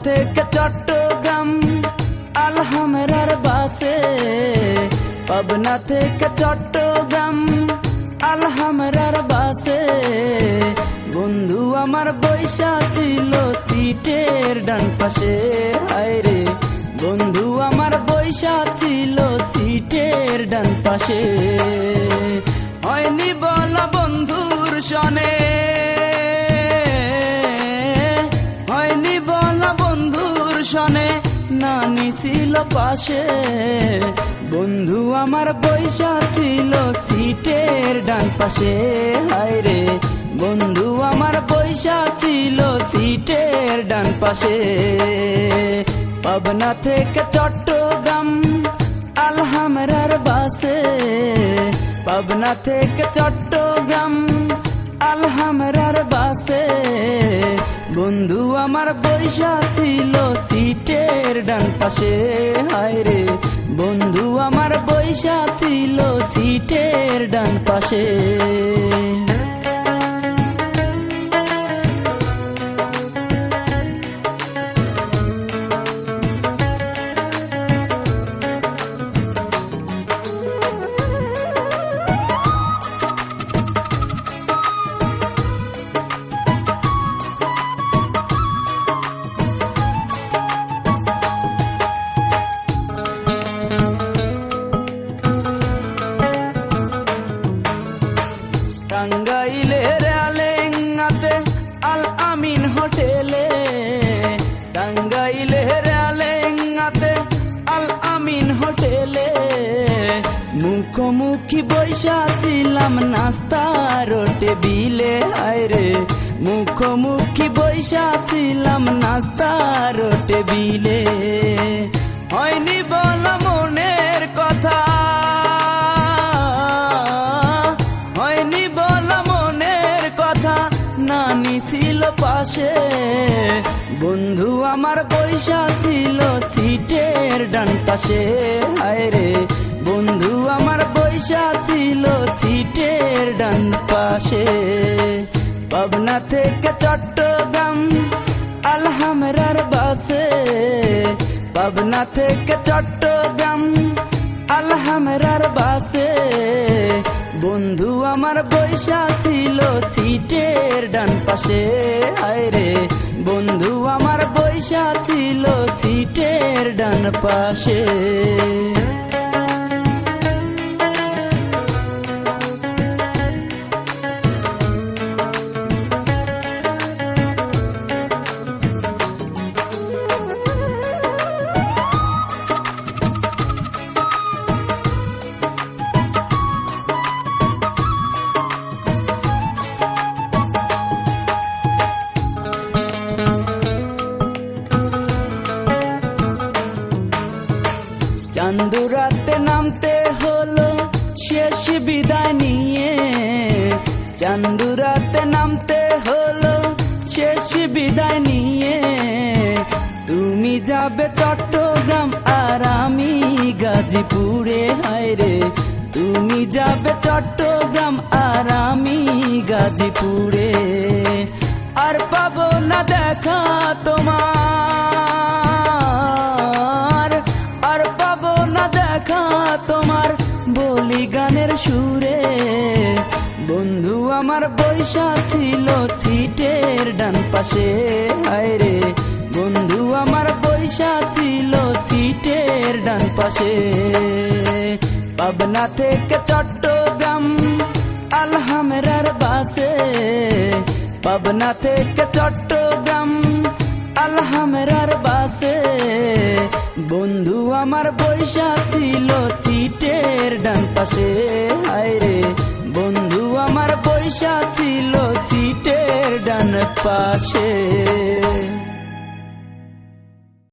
থেকে চট্টগ্রাম আলহামরার বাসে, পাবনা থেকে চট্টগ্রাম আলহামরার বাসে। বন্ধু আমার বৈশা ছিল সিটের ডান পাশে, হায়রে বন্ধু আমার বৈশা ছিল সিটের ডান পাশে। হয়নি বলা বন্ধুর সনে, হয়নি বলা বন্ধুর সনে, নানি ছিল পাশে। বন্ধু আমার বৈশা ছিল সিটের ডান পাশে, হায়রে বন্ধু আমার বৈশা ছিল সিটের ডান পাশে। পাবনা থেকে চট্টগ্রাম আলহামরার বাসে, পাবনা থেকে চট্টগ্রাম আলহামরার বাসে। বন্ধু আমার বৈশা ছিল সিটের ডান পাশে, হায়রে বন্ধু আমার বৈশা ছিল সিটের ডান পাশে। টাঙ্গাইলের আলেঙ্গাতে আল আমিন হোটেলে, টাঙ্গাইলের আলেঙ্গাতে আল আমিন হোটেলে। মুখোমুখি বৈশা ছিলাম নাস্তার টেবিলে, হায়রে মুখোমুখি বৈশা ছিলাম নাস্তার টেবিলে। হয়নি বলা মনের কথা, হয়নি বলা মনের কথা, নানি ছিল পাশে। বন্ধু আমার বৈশা ছিল সিটের ডান পাশে, হায়রে বন্ধু আমার বৈশা ছিল সিটের ডান পাশে। পাবনা থেকে চট্টগ্রাম আলহামরার বাসে, পাবনা থেকে চট্টগ্রাম আলহামরার বাসে। বন্ধু আমার বৈশা ছিল সিটের ডান পাশে, হায়রে বন্ধু আমার বৈশা ছিল সিটের ডান পাশে। চান্দুরাতে নামতে হলো শেষ বিদায় নিয়ে, চান্দুরাতে নামতে হলো শেষ বিদায় নিয়ে। তুমি যাবে চট্টগ্রাম আর আমি গাজীপুরে, হায়রে তুমি যাবে চট্টগ্রাম আর আমি গাজীপুরে। আর পাবো না দেখা তোমার, আর পাবো না দেখা তোমার বলি গানের সুরে। বন্ধু আমার বৈশা ছিল সিটের ডান পাশে, হায়রে বন্ধু আমার বৈশা ছিল সিটের ডান পাশে। পাবনা থেকে চট্টগ্রাম আলহামরার বাসে, পাবনা থেকে চট্টগ্রাম আলহামরার বাসে। বন্ধু আমার বৈশা ছিল সিটের ডান পাশে, হায়রে বন্ধু আমার বৈশা ছিল সিটের ডান পাশে।